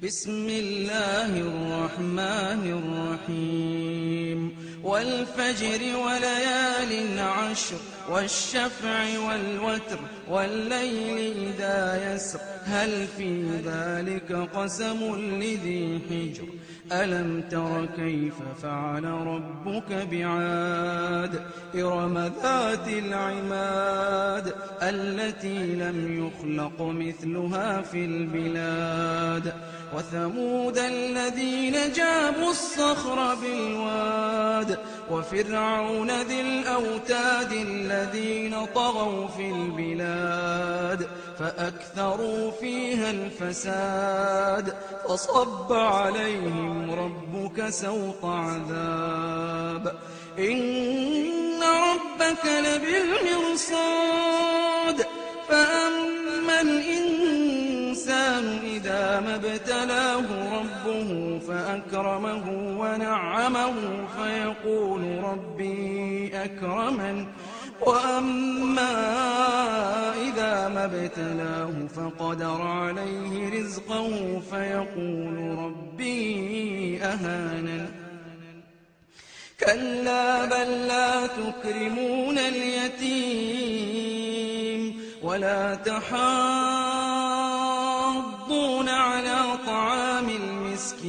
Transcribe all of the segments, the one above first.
بسم الله الرحمن الرحيم والفجر وليال عشر والشفع والوتر والليل إذا يسر هل في ذلك قسم لذي حجر ألم تر كيف فعل ربك بعاد إرم ذات العماد التي لم يخلق مثلها في البلاد وثمود الذين جابوا الصخر بالواد وفرعون ذي الأوتاد الذين طغوا في البلاد فأكثروا فيها الفساد فصب عليهم ربك سوط عذاب إن ربك لبالمرصاد فأما الإنسان إذا ما ابتلاه ربه فأكرمه ونعمه فيقول ربي أكرمن وأما إذا ما ابتلاه فقدر عليه رزقه فيقول ربي أهانن كلا بل لا تكرمون اليتيم ولا تحاضون على طعام المسكين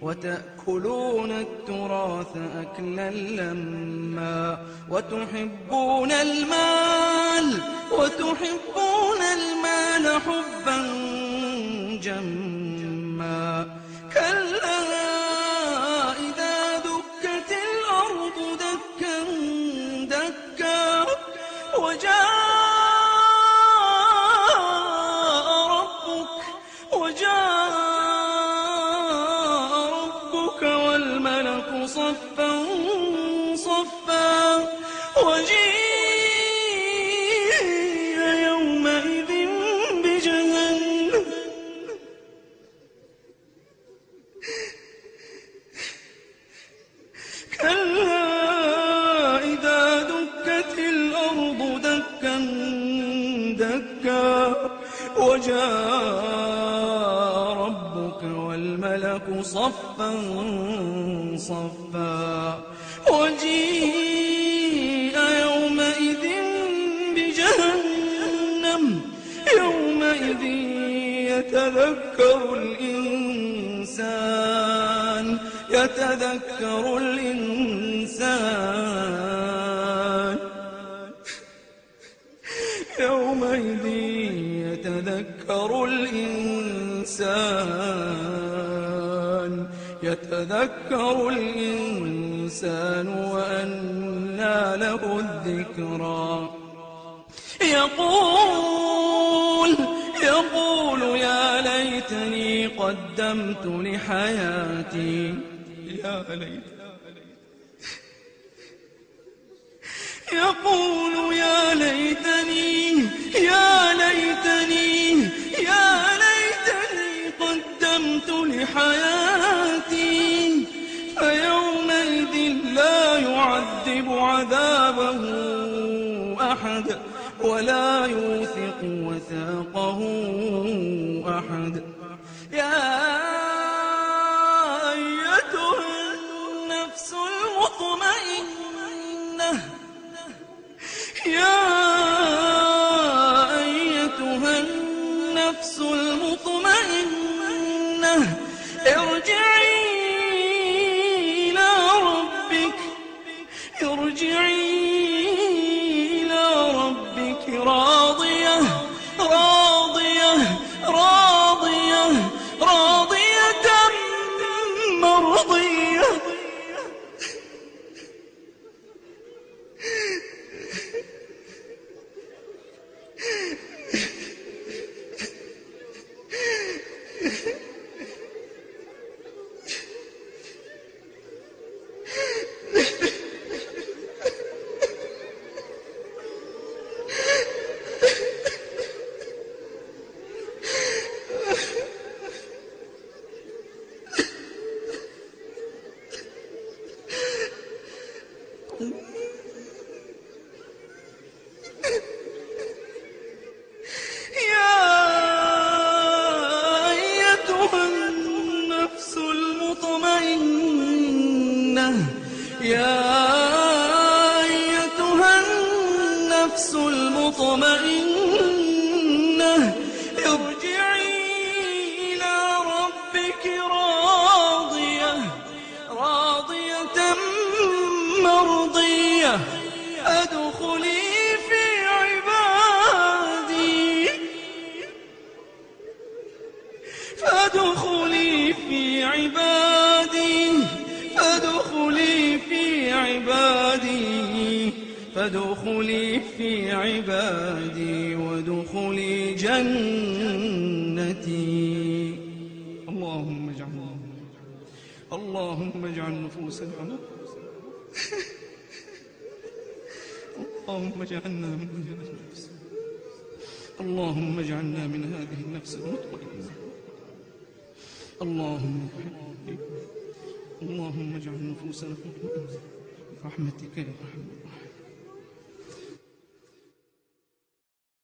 وتأكلون التراث أكلا لما وتحبون المال حبا جما كلا إذا دكت الأرض دكا دكا وجاء ربك والملك صفا صفا وجيء يومئذ بجهنم كلا إذا دكت الأرض دكا دكا وجاء ربك والملك صفا صفا وجيء يومئذ بجهنم يومئذ يتذكر الإنسان يومئذ يتذكر الإنسان وأنى له الذكرى يقول يا ليتني قدمت لحياتي يقول يا ليتني قدمت لحياتي فيومئذ لا يعذب عذابه أحد ولا يوثق وثاقه أحد يا أيتها النفس المطمئنة ارجعي إلى ربك راضية مطمئنة ارجعي إلى ربك راضية مرضية فادخلي في عبادي فادخلي في عبادي فادخلي في عبادي فادخلي في عبادي وادخلي جنتي. اللهم اجعل نفوسنا اللهم اجعلنا من هذه النفس اللهم اجعلنا من هذه النفس المطمئنة. اللهم اجعل نفوسنا مطمئنة برحمتك يا أرحم الراحمين.